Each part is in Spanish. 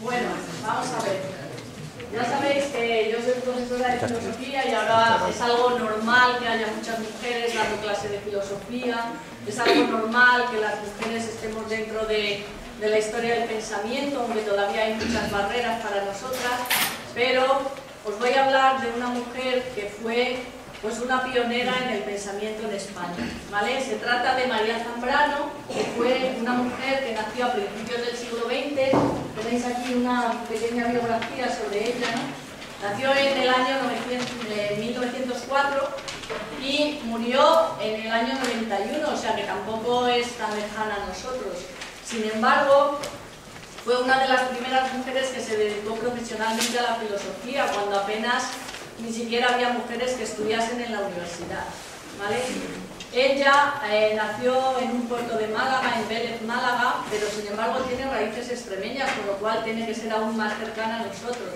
Bueno, vamos a ver. Ya sabéis que yo soy profesora de filosofía y ahora es algo normal que haya muchas mujeres dando clase de filosofía, es algo normal que las mujeres estemos dentro de la historia del pensamiento, aunque todavía hay muchas barreras para nosotras, pero os voy a hablar de una mujer que fue pues una pionera en el pensamiento en España, ¿vale? Se trata de María Zambrano, que fue una mujer que nació a principios del siglo XX. Tenéis aquí una pequeña biografía sobre ella, ¿no? Nació en el año 1904 y murió en el año 91, o sea que tampoco es tan lejana a nosotros. Sin embargo, fue una de las primeras mujeres que se dedicó profesionalmente a la filosofía, cuando apenas ni siquiera había mujeres que estudiasen en la universidad, ¿vale? Ella nació en un puerto de Málaga, en Vélez, Málaga, pero sin embargo tiene raíces extremeñas, con lo cual tiene que ser aún más cercana a nosotros.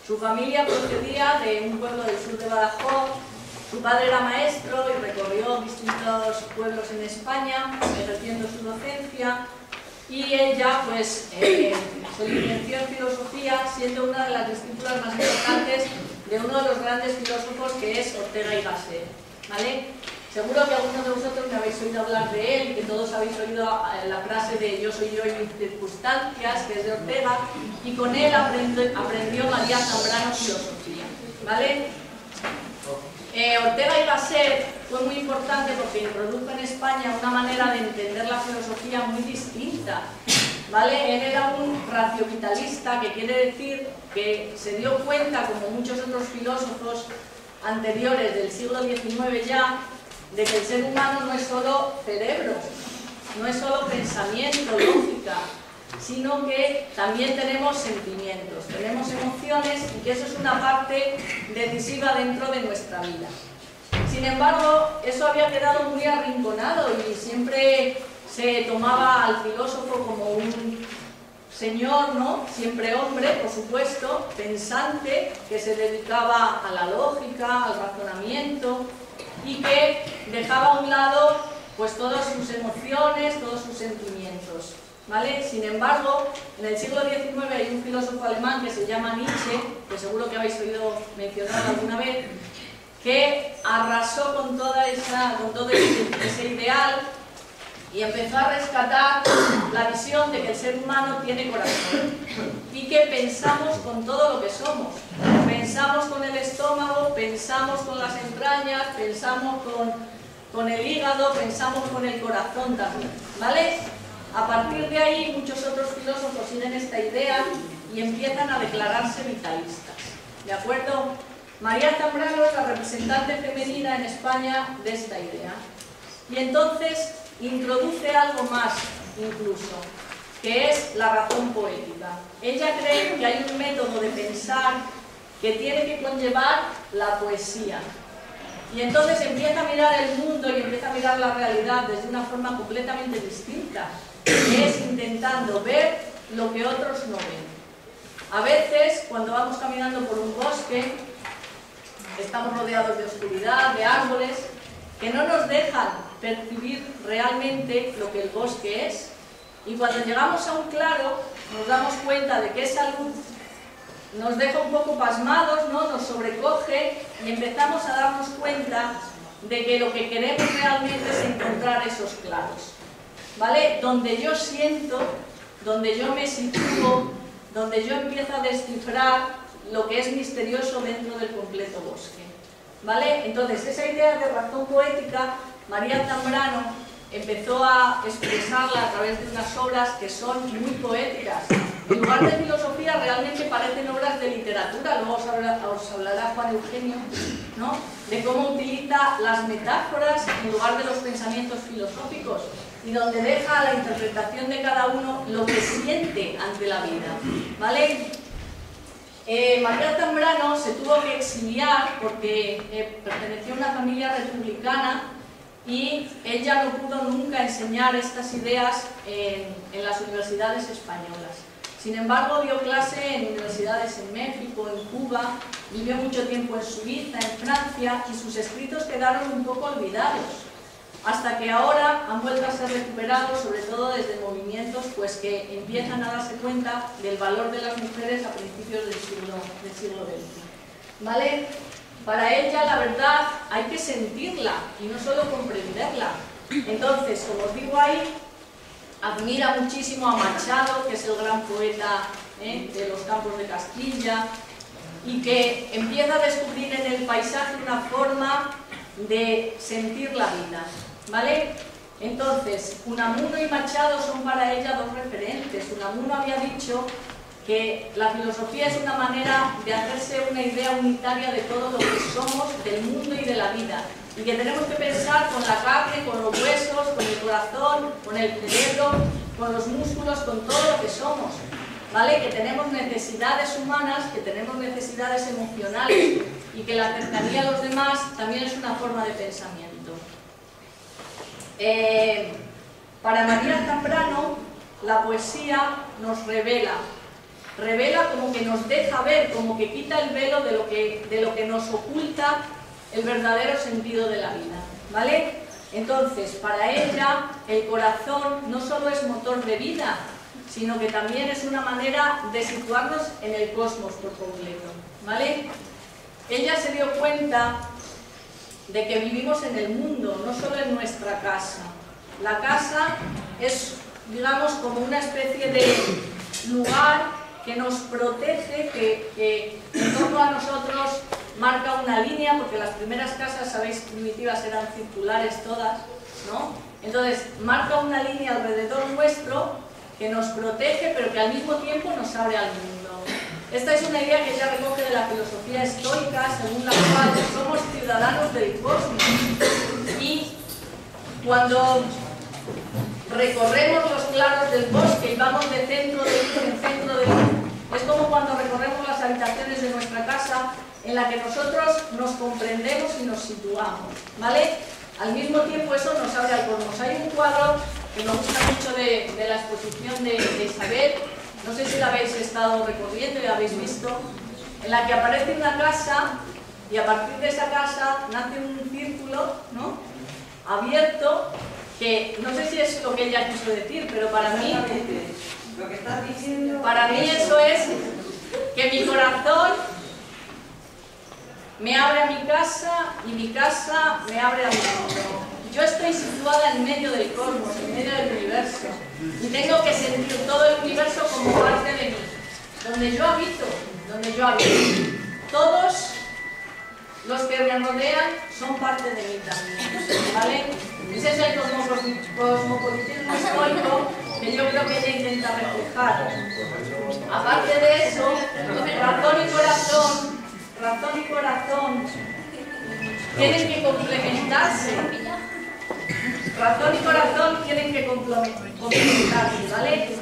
Su familia procedía de un pueblo del sur de Badajoz, su padre era maestro y recorrió distintos pueblos en España, ejerciendo su docencia, y ella pues se licenció en filosofía, siendo una de las discípulas más importantes de uno de los grandes filósofos, que es Ortega y Gasset, ¿vale? Seguro que algunos de vosotros me habéis oído hablar de él, que todos habéis oído la frase de yo soy yo y mis circunstancias, que es de Ortega, y con él aprendió María Zambrano filosofía, ¿vale? Ortega y Gasset fue muy importante porque introdujo en España una manera de entender la filosofía muy distinta, ¿vale? Él era un raciovitalista, que quiere decir que se dio cuenta, como muchos otros filósofos anteriores del siglo XIX ya, de que el ser humano no es solo cerebro, no es solo pensamiento, lógica, sino que también tenemos sentimientos, tenemos emociones, y que eso es una parte decisiva dentro de nuestra vida. Sin embargo, eso había quedado muy arrinconado y siempre se tomaba al filósofo como un señor, ¿no? Siempre hombre, por supuesto, pensante, que se dedicaba a la lógica, al razonamiento, y que dejaba a un lado pues todas sus emociones, todos sus sentimientos, ¿vale? Sin embargo, en el siglo XIX hay un filósofo alemán que se llama Nietzsche, que seguro que habéis oído mencionar alguna vez, que arrasó con todo ese ideal y empezó a rescatar la visión de que el ser humano tiene corazón y que pensamos con todo lo que somos. Pensamos con el estómago, pensamos con las entrañas, pensamos con el hígado, pensamos con el corazón también, ¿vale? A partir de ahí muchos otros filósofos siguen esta idea y empiezan a declararse vitalistas, ¿de acuerdo? María Zambrano es la representante femenina en España de esta idea. Y entonces introduce algo más incluso, que es la razón poética. Ella cree que hay un método de pensar que tiene que conllevar la poesía. Y entonces empieza a mirar el mundo y empieza a mirar la realidad desde una forma completamente distinta, que es intentando ver lo que otros no ven. A veces, cuando vamos caminando por un bosque, estamos rodeados de oscuridad, de árboles, que no nos dejan percibir realmente lo que el bosque es. Y cuando llegamos a un claro, nos damos cuenta de que esa luz nos deja un poco pasmados, ¿no? Nos sobrecoge y empezamos a darnos cuenta de que lo que queremos realmente es encontrar esos claros, ¿vale? Donde yo siento, donde yo me sitúo, donde yo empiezo a descifrar lo que es misterioso dentro del completo bosque, ¿vale? Entonces, esa idea de razón poética, María Zambrano empezó a expresarla a través de unas obras que son muy poéticas. En lugar de filosofía, realmente parecen obras de literatura. Luego os hablará Juan Eugenio, ¿no? De cómo utiliza las metáforas en lugar de los pensamientos filosóficos, y donde deja a la interpretación de cada uno lo que siente ante la vida, ¿vale? María Zambrano se tuvo que exiliar porque pertenecía a una familia republicana y ella no pudo nunca enseñar estas ideas en las universidades españolas. Sin embargo, dio clase en universidades en México, en Cuba, vivió mucho tiempo en Suiza, en Francia, y sus escritos quedaron un poco olvidados. hasta que ahora han vuelto a ser recuperados, sobre todo desde movimientos pues, que empiezan a darse cuenta del valor de las mujeres a principios del siglo XX. ¿Vale? Para ella, la verdad, hay que sentirla y no solo comprenderla. Entonces, como os digo ahí, admira muchísimo a Machado, que es el gran poeta de los campos de Castilla, y que empieza a descubrir en el paisaje una forma de sentir la vida. ¿Vale? Entonces, Unamuno y Machado son para ella dos referentes. Unamuno había dicho que la filosofía es una manera de hacerse una idea unitaria de todo lo que somos, del mundo y de la vida, y que tenemos que pensar con la carne, con los huesos, con el corazón, con el cerebro, con los músculos, con todo lo que somos, ¿vale? Que tenemos necesidades humanas, que tenemos necesidades emocionales y que la cercanía a los demás también es una forma de pensamiento. Para María Zambrano, la poesía nos revela como que nos deja ver, como que quita el velo de lo que nos oculta el verdadero sentido de la vida, ¿vale? Entonces, para ella, el corazón no solo es motor de vida, sino que también es una manera de situarnos en el cosmos por completo, ¿vale? Ella se dio cuenta de que vivimos en el mundo, no solo en nuestra casa. La casa es, digamos, como una especie de lugar que nos protege, que en torno a nosotros marca una línea, porque las primeras casas, sabéis, primitivas eran circulares todas, ¿no? Entonces, marca una línea alrededor nuestro que nos protege, pero que al mismo tiempo nos abre al mundo. Esta es una idea que ella recoge de la filosofía estoica, según la cual somos ciudadanos del cosmos. Y cuando recorremos los claros del bosque y vamos de centro de luz en centro de luz, es como cuando recorremos las habitaciones de nuestra casa, en la que nosotros nos comprendemos y nos situamos, ¿vale? Al mismo tiempo eso nos abre al cosmos. Hay un cuadro que me gusta mucho de la exposición de Isabel, no sé si la habéis estado recorriendo y la habéis visto, en la que aparece una casa y a partir de esa casa nace un círculo, ¿no?, abierto, que no sé si es lo que ella quiso decir, pero para mí, lo que estás diciendo, para mí eso es que mi corazón me abre a mi casa y mi casa me abre a mi mundo. Yo estoy situada en medio del cosmos, en medio del universo, y tengo que sentir todo el universo como parte de mí, donde yo habito, Todos los que me rodean son parte de mí también, ¿vale? Ese es el cosmopolitismo estoico que yo creo que ella intenta reflejar. Aparte de eso, razón y corazón tienen que complementarse. Razón y corazón tienen que complementarse, ¿vale?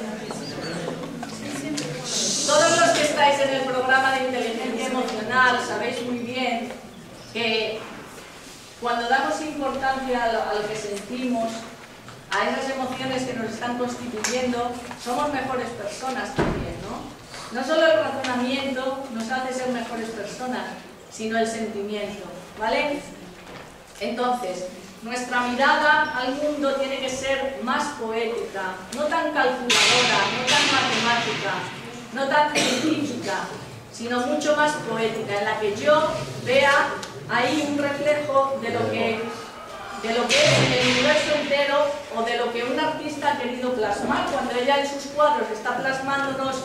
Todos los que estáis en el programa de inteligencia emocional sabéis muy bien que cuando damos importancia a lo que sentimos, a esas emociones que nos están constituyendo, somos mejores personas también, ¿no? No solo el razonamiento nos hace ser mejores personas, sino el sentimiento, ¿vale? Entonces, nuestra mirada al mundo tiene que ser más poética, no tan calculadora, no tan matemática, no tan científica, sino mucho más poética, en la que yo vea ahí un reflejo de lo que es el universo entero o de lo que un artista ha querido plasmar. Cuando ella en sus cuadros está plasmándonos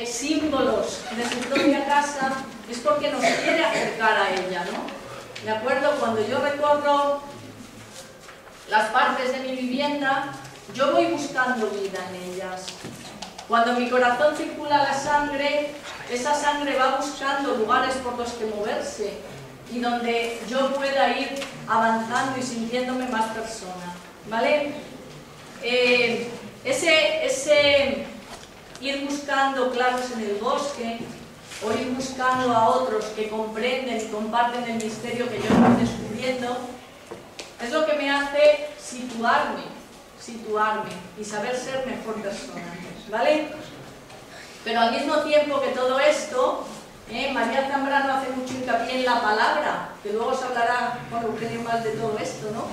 símbolos de su propia casa, es porque nos quiere acercar a ella, ¿no? Me acuerdo cuando yo recorro las partes de mi vivienda, yo voy buscando vida en ellas. Cuando mi corazón circula la sangre, esa sangre va buscando lugares por los que moverse y donde yo pueda ir avanzando y sintiéndome más persona, ¿vale? Ese ir buscando claros en el bosque o ir buscando a otros que comprenden y comparten el misterio que yo estoy descubriendo, es lo que me hace situarme y saber ser mejor persona, ¿vale? Pero al mismo tiempo que todo esto, María Zambrano hace mucho hincapié en la palabra, que luego se hablará con Eugenio más de todo esto, ¿no?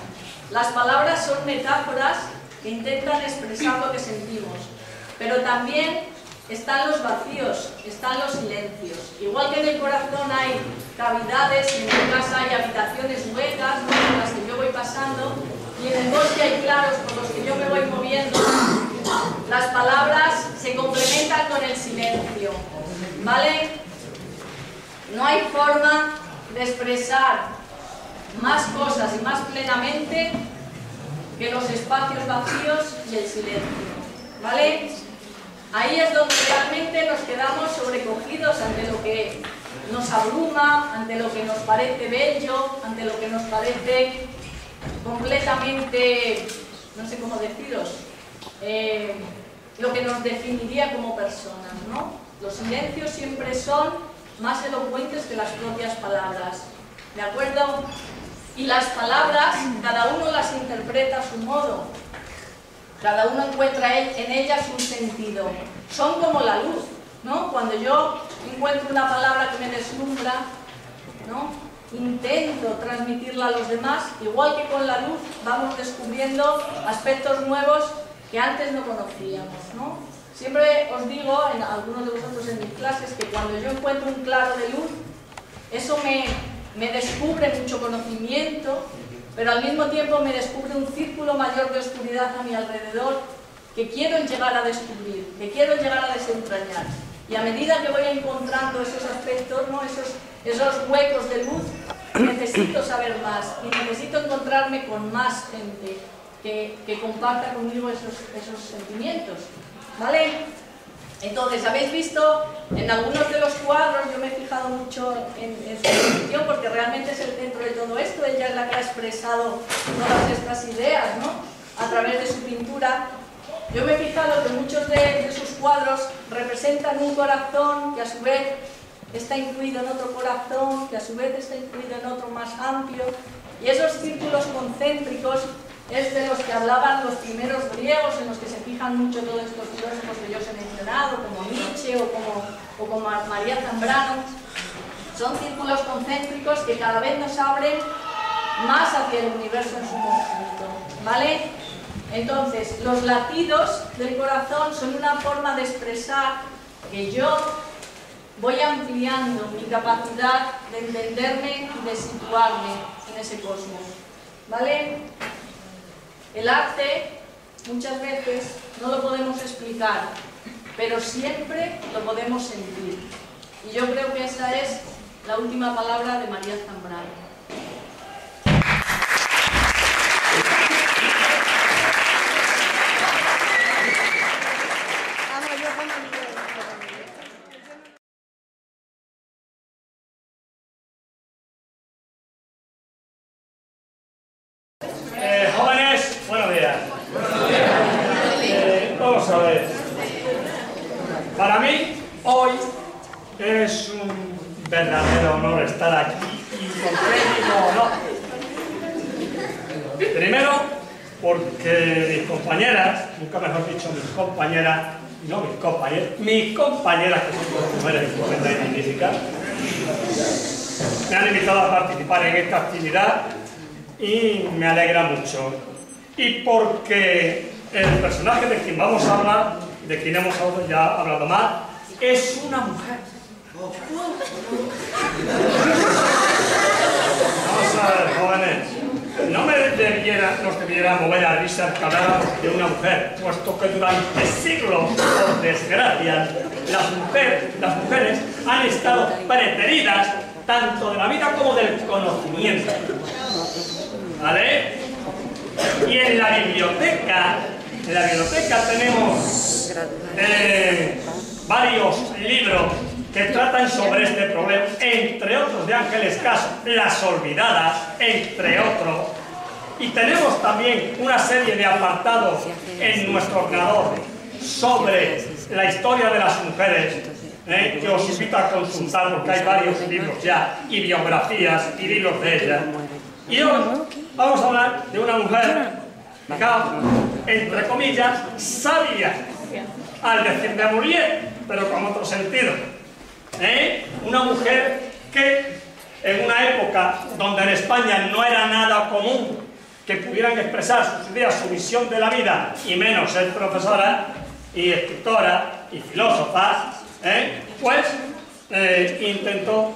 Las palabras son metáforas que intentan expresar lo que sentimos, pero también están los vacíos, están los silencios. Igual que en el corazón hay cavidades, en mi casa hay habitaciones huecas, ¿no?, por las que yo voy pasando, y en el bosque hay claros por los que yo me voy moviendo. Las palabras se complementan con el silencio, ¿vale? No hay forma de expresar más cosas y más plenamente que los espacios vacíos y el silencio, ¿vale? Ahí es donde realmente nos quedamos sobrecogidos ante lo que nos abruma, ante lo que nos parece bello, ante lo que nos parece completamente, no sé cómo deciros, lo que nos definiría como personas, ¿no? Los silencios siempre son más elocuentes que las propias palabras, ¿de acuerdo? Y las palabras, cada uno las interpreta a su modo. Cada uno encuentra en ellas un sentido. Son como la luz, ¿no? Cuando yo encuentro una palabra que me deslumbra, ¿no?, intento transmitirla a los demás, igual que con la luz vamos descubriendo aspectos nuevos que antes no conocíamos, ¿no? Siempre os digo, en algunos de vosotros en mis clases, que cuando yo encuentro un claro de luz, eso me descubre mucho conocimiento, pero al mismo tiempo me descubre un círculo mayor de oscuridad a mi alrededor que quiero llegar a descubrir, que quiero llegar a desentrañar. Y a medida que voy encontrando esos aspectos, ¿no?, esos huecos de luz, necesito saber más y necesito encontrarme con más gente que comparta conmigo esos sentimientos, ¿vale? Entonces, habéis visto en algunos de los cuadros, yo me he fijado mucho en su exposición porque realmente es el centro de todo esto, ella es la que ha expresado todas estas ideas, ¿no?, a través de su pintura. Yo me he fijado que muchos de sus cuadros representan un corazón que a su vez está incluido en otro corazón, que a su vez está incluido en otro más amplio, y esos círculos concéntricos es de los que hablaban los primeros griegos, en los que se fijan mucho todos estos filósofos que yo os he mencionado, como Nietzsche o como María Zambrano. Son círculos concéntricos que cada vez nos abren más hacia el universo en su conjunto, ¿vale? Entonces, los latidos del corazón son una forma de expresar que yo voy ampliando mi capacidad de entenderme y de situarme en ese cosmos, ¿vale? El arte, muchas veces, no lo podemos explicar, pero siempre lo podemos sentir. Y yo creo que esa es la última palabra de María Zambrano. Jóvenes, buenos días. Vamos a ver. Para mí, hoy es un verdadero honor estar aquí. ¿Y por qué digo no? Primero, porque mis compañeras, nunca mejor dicho mis compañeras, no mis compañeras que son dos mujeres estupendas y magníficas, me han invitado a participar en esta actividad y me alegra mucho. Y porque el personaje de quien vamos a hablar, de quien hemos ya hablado más, es una mujer. Vamos a ver, jóvenes, no nos debiera mover a risa que habláramos de una mujer, puesto que durante siglos, por desgracia, las mujeres han estado preteridas tanto de la vida como del conocimiento. ¿Vale? Y en la biblioteca tenemos varios libros que tratan sobre este problema, entre otros de Ángeles Caso, Las Olvidadas, entre otros. Y tenemos también una serie de apartados en nuestro ordenador sobre la historia de las mujeres, que os invito a consultar porque hay varios libros ya, y biografías y libros de ellas. Y hoy vamos a hablar de una mujer, fijaos, entre comillas, sabia, al decir de Molière, pero con otro sentido. Una mujer que en una época donde en España no era nada común que pudieran expresar sus ideas, su visión de la vida, y menos ser profesora y escritora y filósofa, pues intentó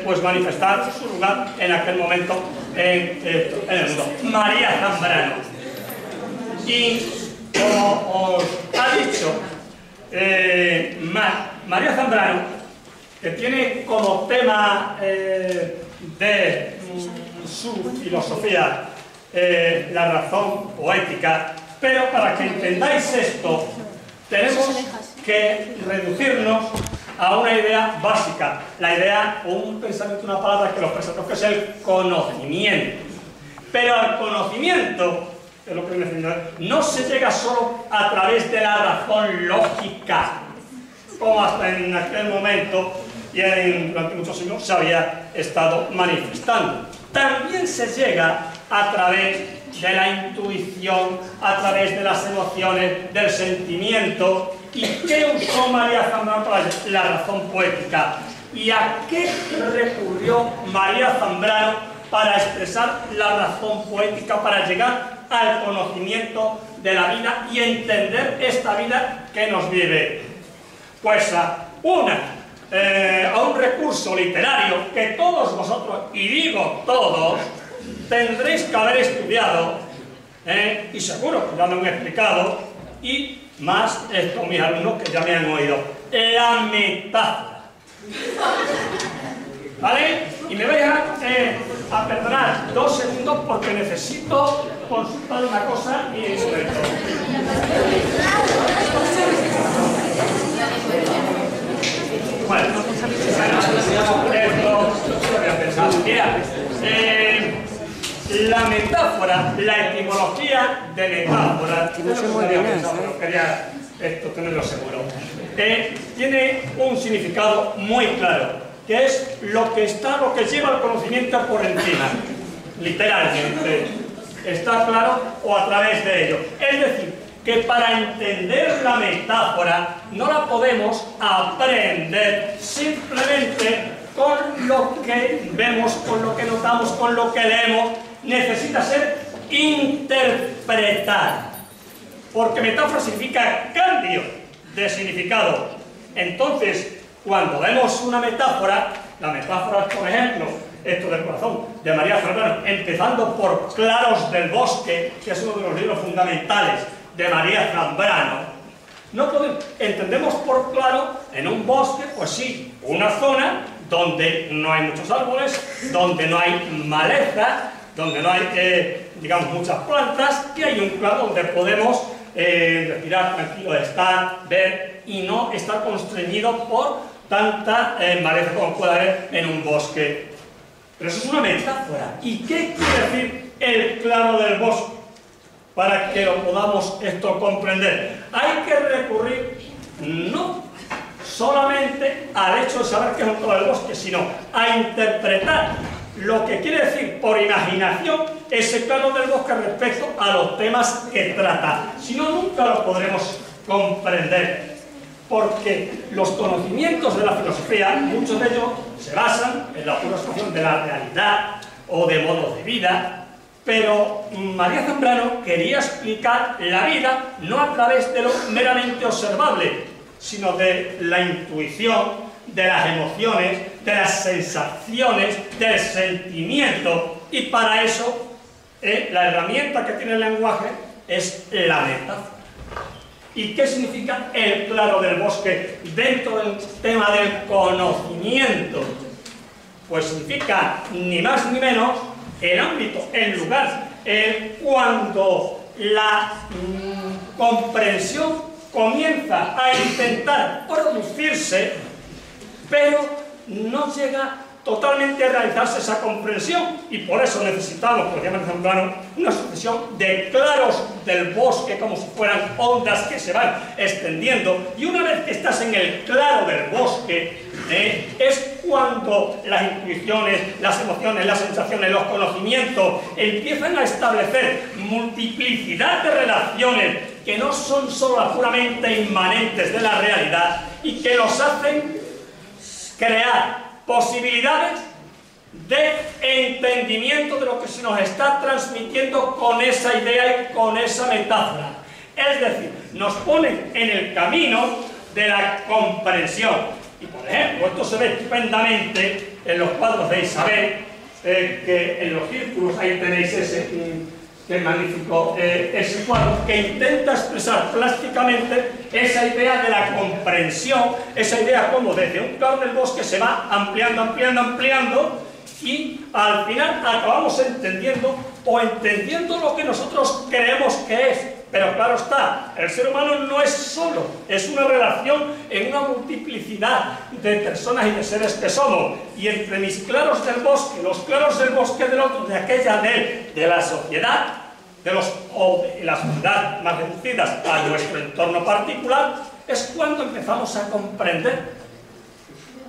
pues manifestar su lugar en aquel momento en el mundo. María Zambrano. Y como os ha dicho María Zambrano, que tiene como tema de su filosofía la razón poética, pero para que entendáis esto tenemos que reducirnos a una idea básica, la idea o un pensamiento, una palabra que lo presentó, que es el conocimiento. Pero al conocimiento, que es lo que no se llega solo a través de la razón lógica, como hasta en aquel momento y durante muchos siglos se había estado manifestando. También se llega a través de la intuición, a través de las emociones, del sentimiento. ¿Y qué usó María Zambrano para la razón poética? ¿Y a qué recurrió María Zambrano para expresar la razón poética, para llegar al conocimiento de la vida y entender esta vida que nos vive? Pues a un recurso literario que todos vosotros, y digo todos, tendréis que haber estudiado, y seguro que ya me han explicado, y más estos mis alumnos que ya me han oído, la metáfora. ¿Vale? Y me vais a perdonar 2 segundos porque necesito consultar una cosa y bueno, la metáfora, la etimología de metáfora, quería tenerlo seguro, tiene un significado muy claro, que es lo que lleva el conocimiento por encima, literalmente, está claro, o a través de ello. Es decir, que para entender la metáfora no la podemos aprender simplemente con lo que vemos, con lo que notamos, con lo que leemos. Necesita ser interpretada, porque metáfora significa cambio de significado. Entonces, cuando vemos una metáfora, la metáfora es, por ejemplo, esto del corazón de María Zambrano, empezando por Claros del Bosque, que es uno de los libros fundamentales de María Zambrano, no podemos, entendemos por claro en un bosque, pues sí, una zona donde no hay muchos árboles, donde no hay maleza, donde no hay, digamos, muchas plantas, y hay un claro donde podemos respirar tranquilo, estar, ver y no estar constreñido por tanta maleza como puede haber en un bosque. Pero eso es una metáfora. ¿Y qué quiere decir el claro del bosque? Para que lo podamos esto comprender, hay que recurrir no solamente al hecho de saber qué es un claro del bosque, sino a interpretar lo que quiere decir por imaginación ese claro del bosque respecto a los temas que trata. Si no, nunca lo podremos comprender, porque los conocimientos de la filosofía, muchos de ellos se basan en la pura expresión de la realidad o de modos de vida. Pero María Zambrano quería explicar la vida no a través de lo meramente observable, sino de la intuición, de las emociones, de las sensaciones, del sentimiento. Y para eso, la herramienta que tiene el lenguaje es la metáfora. ¿Y qué significa el claro del bosque dentro del tema del conocimiento? Pues significa ni más ni menos el ámbito, el lugar, cuando la comprensión comienza a intentar producirse, pero no llega totalmente a realizarse esa comprensión, y por eso necesitamos, por ejemplo, una sucesión de claros del bosque, como si fueran ondas que se van extendiendo, y una vez que estás en el claro del bosque, es cuando las intuiciones, las emociones, las sensaciones, los conocimientos empiezan a establecer multiplicidad de relaciones que no son solo las puramente inmanentes de la realidad y que nos hacen crear posibilidades de entendimiento de lo que se nos está transmitiendo con esa idea y con esa metáfora. Es decir, nos ponen en el camino de la comprensión. Y por ejemplo, esto se ve estupendamente en los cuadros de Isabel, que en los círculos ahí tenéis ese, que es magnífico, ese cuadro, que intenta expresar plásticamente esa idea de la comprensión, esa idea como desde un claro del bosque se va ampliando, ampliando, ampliando, y al final acabamos entendiendo lo que nosotros creemos que es. Pero claro está, el ser humano no es solo, es una relación en una multiplicidad de personas y de seres que somos. Y entre mis claros del bosque, los claros del bosque del otro, de aquella de la sociedad, o de la sociedad más reducidas a nuestro entorno particular, es cuando empezamos a comprender.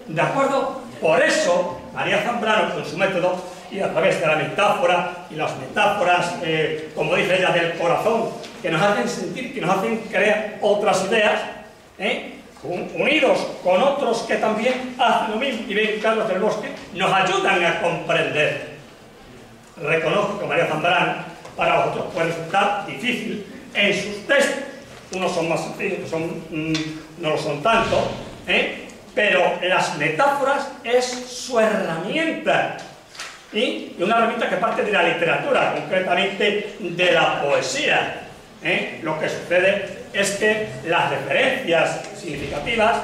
¿De acuerdo? Por eso, María Zambrano, con su método, y a través de la metáfora, y las metáforas, como dice ella, del corazón, que nos hacen sentir, que nos hacen crear otras ideas, unidos con otros que también hacen lo mismo y ven claros del bosque, nos ayudan a comprender. Reconozco que María Zambrano, para vosotros puede resultar difícil en sus textos. Unos son más sencillos, no lo son tanto, pero las metáforas es su herramienta. Y una herramienta que parte de la literatura, concretamente de la poesía. Lo que sucede es que las referencias significativas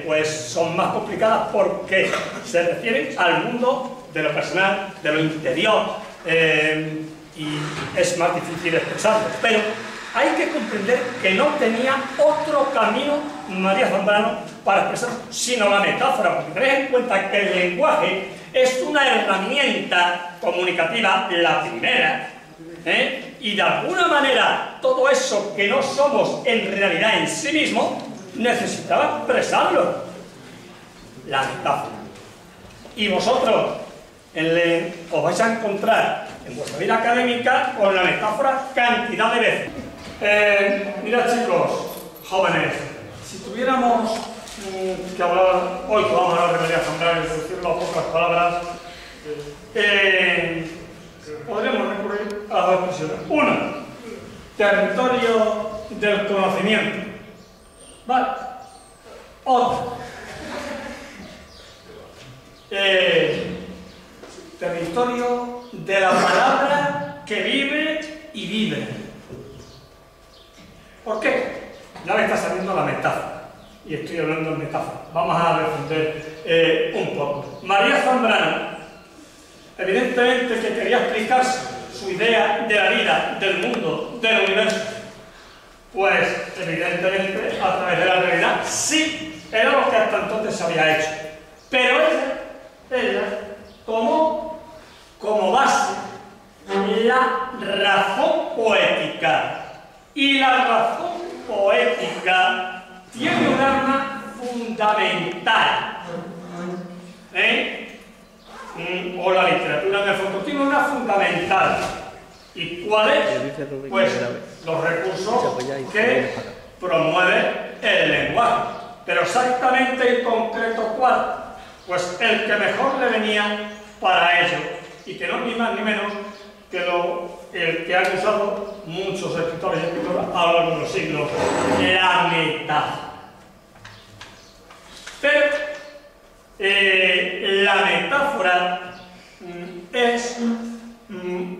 pues son más complicadas porque se refieren al mundo de lo personal, de lo interior, y es más difícil expresarlo. Pero hay que comprender que no tenía otro camino María Zambrano para expresarlo, sino la metáfora, porque tenéis en cuenta que el lenguaje es una herramienta comunicativa, la primera, y de alguna manera todo eso que no somos en realidad en sí mismo necesitaba expresarlo, la metáfora. Y vosotros os vais a encontrar en vuestra vida académica con la metáfora cantidad de veces. Mirad chicos, jóvenes, si tuviéramos que hablar, hoy que vamos a hablar de María Zambrano y reducirlo a pocas palabras, podremos recurrir a dos expresiones. Una, territorio del conocimiento. ¿Vale? Otra, territorio de la palabra que vive y vive. ¿Por qué? Ya me está saliendo la metáfora. Y estoy hablando en metáfora. Vamos a defender un poco. María Zambrano, evidentemente que quería explicarse su idea de la vida, del mundo, del universo, pues evidentemente a través de la realidad sí era lo que hasta entonces se había hecho. Pero ella tomó como base la razón poética. Y la razón poética tiene un arma fundamental. O la literatura en el fondo tiene una fundamental. ¿Y cuál es? Pues los recursos que promueve el lenguaje. Pero exactamente y concreto cuál. Pues el que mejor le venía para ello. Y que no ni más ni menos que el que han usado muchos escritores y escritoras a lo largo de los siglos, la metáfora. Pero la metáfora es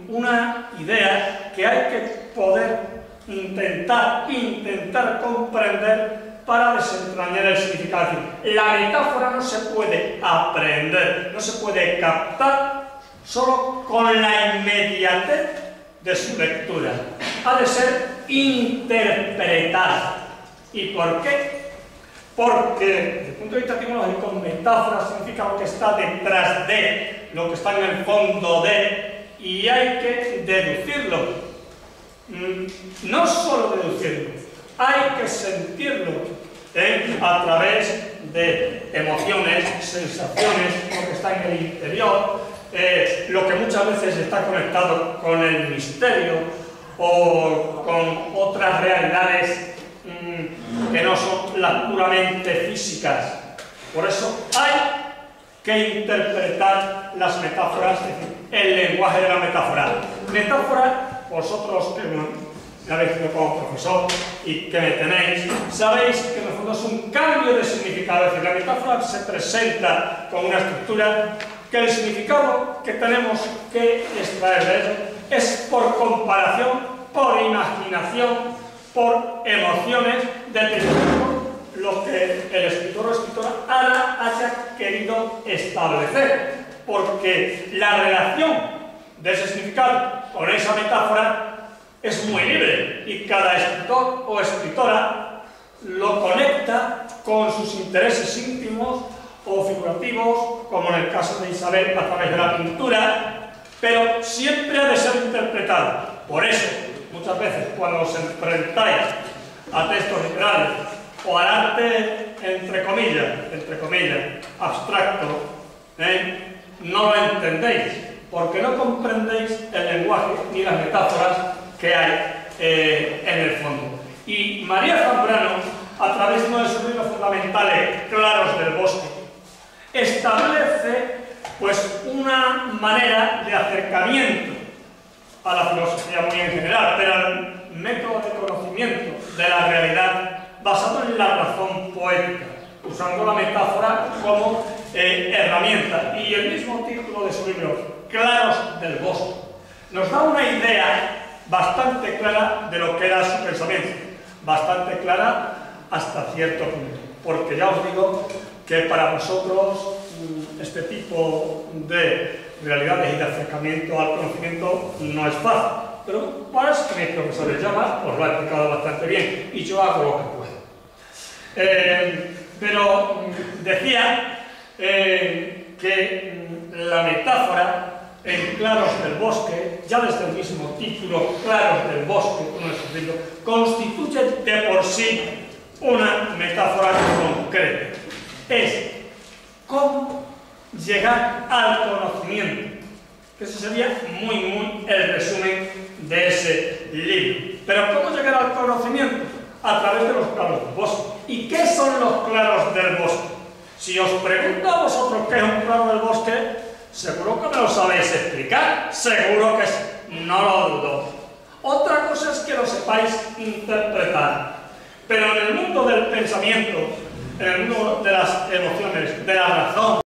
una idea que hay que poder intentar comprender para desentrañar el significado. Es decir, la metáfora no se puede aprender, no se puede captar solo con la inmediatez de su lectura. Ha de ser interpretada. ¿Y por qué? Porque, desde el punto de vista etimológico, metáfora significa lo que está detrás de, lo que está en el fondo de, y hay que deducirlo. No solo deducirlo, hay que sentirlo a través de emociones, sensaciones, lo que está en el interior, lo que muchas veces está conectado con el misterio o con otras realidades que no son las puramente físicas. Por eso hay que interpretar las metáforas, es decir, el lenguaje de la metáfora. Metáfora, vosotros que me habéis sido como profesor y que me tenéis, sabéis que en el fondo es un cambio de significado, es decir, la metáfora se presenta con una estructura que el significado que tenemos que extraer de ello es por comparación, por imaginación, por emociones, dependiendo lo que el escritor o escritora haya querido establecer, porque la relación de ese significado con esa metáfora es muy libre y cada escritor o escritora lo conecta con sus intereses íntimos o figurativos, como en el caso de Isabel a través de la pintura, pero siempre ha de ser interpretado. Por eso, muchas veces cuando os enfrentáis a textos literarios o al arte, entre comillas, abstracto, no lo entendéis, porque no comprendéis el lenguaje ni las metáforas que hay en el fondo. Y María Zambrano, a través de uno de sus libros fundamentales, Claros del Bosque, establece pues una manera de acercamiento a la filosofía muy en general, pero al método de conocimiento de la realidad basado en la razón poética, usando la metáfora como herramienta. Y el mismo título de su libro, Claros del Bosque, nos da una idea bastante clara de lo que era su pensamiento, bastante clara hasta cierto punto, porque ya os digo que para vosotros este tipo de realidades y de acercamiento al conocimiento no es fácil, pero para eso que mis profesores llaman, os lo he explicado bastante bien y yo hago lo que puedo. Pero decía que la metáfora en Claros del Bosque, ya desde el mismo título, Claros del Bosque, uno de sus libros, constituye de por sí una metáfora concreta. Es cómo llegar al conocimiento, que ese sería muy el resumen de ese libro. Pero ¿cómo llegar al conocimiento? A través de los claros del bosque. ¿Y qué son los claros del bosque? Si os pregunto a vosotros qué es un claro del bosque, seguro que me lo sabéis explicar, seguro que sí, no lo dudo. Otra cosa es que lo sepáis interpretar. Pero en el mundo del pensamiento, en el mundo de las emociones, de la razón,